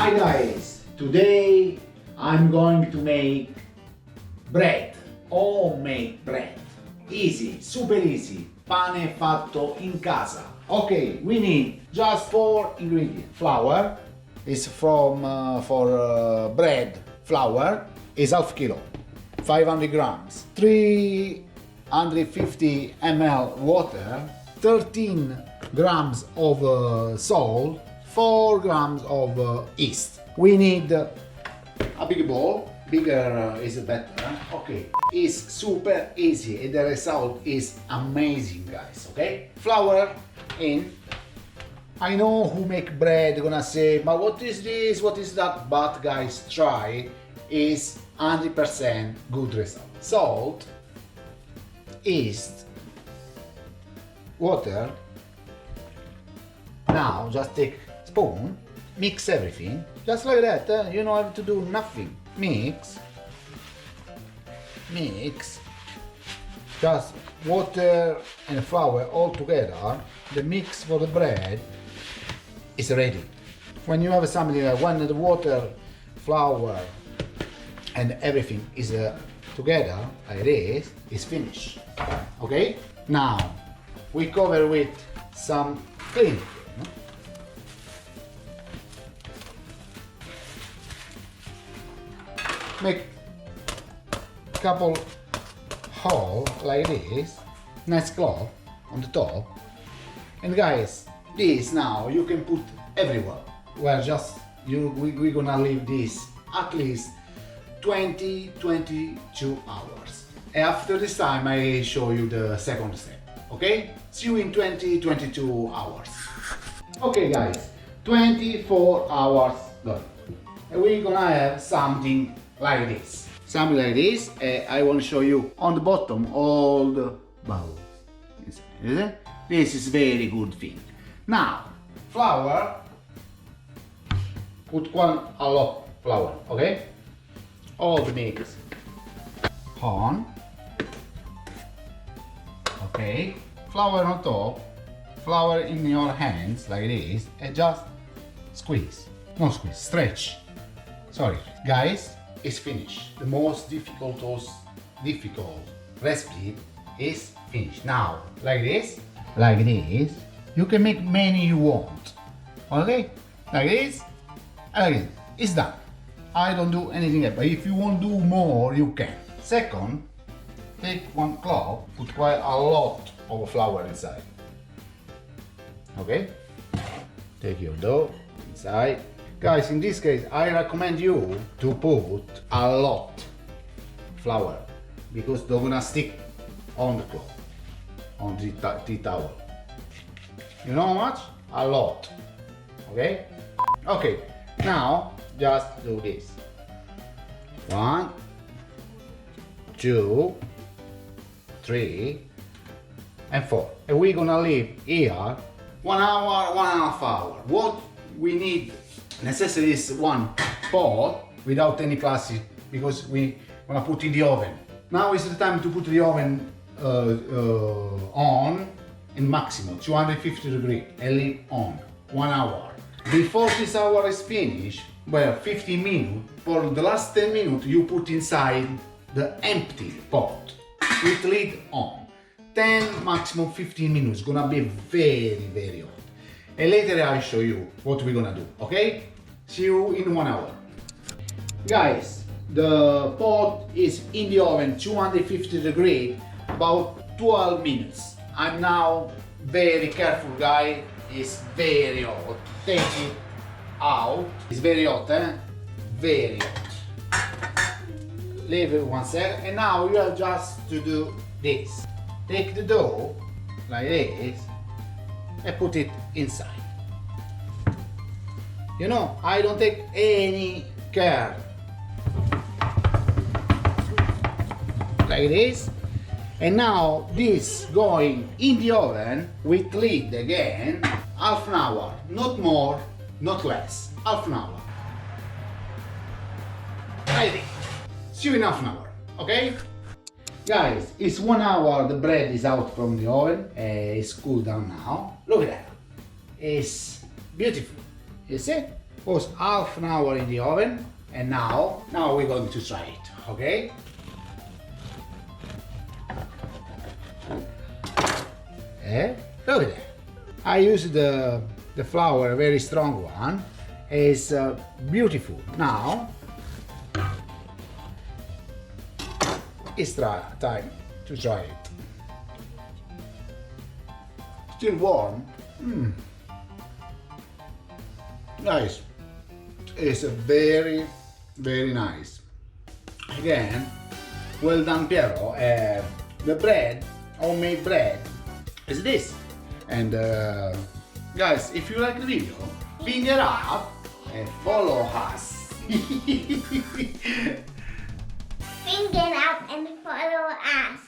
Hi guys, today I'm going to make bread, homemade bread. Easy, super easy, pane fatto in casa. Okay, we need just 4 ingredients. Flour is for bread. Flour is half kilo, 500 grams, 350 ml water, 13 grams of salt, 4 grams of yeast. We need a big bowl, bigger is better. Okay, it's super easy and the result is amazing, guys. Okay, flour in. I know who make bread gonna say, but what is this, what is that? But guys, try, is 100% good result. Salt, yeast, water. Now just take spoon, mix everything, just like that. You don't have to do nothing. Mix, just water and flour all together. The mix for the bread is ready. When you have something like when the water, flour and everything is together like this, it's finished. Okay? Now we cover with some clean. Make a couple hole like this, nice cloth on the top. And guys, this now you can put everywhere. We're we're gonna leave this at least 20-22 hours. After this time I show you the second step. Okay? See you in 20-22 hours. Okay guys, 24 hours done. And we're gonna have something like this. Something like this. I want to show you on the bottom all the bubbles. This is very good thing. Now, flour. Put a lot flour, okay? All the mix on. Okay. Flour on top. Flour in your hands like this, and just squeeze. No squeeze, stretch. Sorry, guys. Is finished. The most difficult recipe is finished. Now, like this, you can make many you want. Okay? Like this, and like this. It's done. I don't do anything else, but if you want to do more, you can. Second, take one cloth, put quite a lot of flour inside. Okay? Take your dough inside. Guys, in this case, I recommend you to put a lot flour because they're gonna stick on the cloth, on the tea towel. You know how much? A lot. Okay? Okay, now just do this. 1, 2, 3, and 4. And we're gonna leave here 1 hour, 1.5 hours. What we need necessary is one pot without any plastic because we wanna put in the oven. Now is the time to put the oven on in maximum 250 degrees and leave on 1 hour. Before this hour is finished, well, 15 minutes, for the last 10 minutes you put inside the empty pot with lid on. 10 maximum 15 minutes, gonna be very hot. And later I'll show you what we're gonna do, okay? See you in 1 hour. Guys, the pot is in the oven 250 degrees, about 12 minutes. I'm now very careful, guys. It's very hot. Take it out. It's very hot, eh? Very hot. Leave it 1 second, and now you have just to do this. Take the dough like this and put it inside. You know, I don't take any care. Like this. And now this going in the oven with lid again, half an hour. Not more, not less. Half an hour. Ready. See you in half an hour, okay? Guys, it's 1 hour, the bread is out from the oven, it's cooled down now. Look at that. It's beautiful. You see? Was half an hour in the oven, and now we're going to try it, okay? Look at that. I used the flour, a very strong one. It's beautiful. Now it's time to try it. Still warm. Nice. It's very, very nice. Again, well done, Piero. The bread, homemade bread, is this. And guys, if you like the video, finger up and follow us. Finger up and follow us.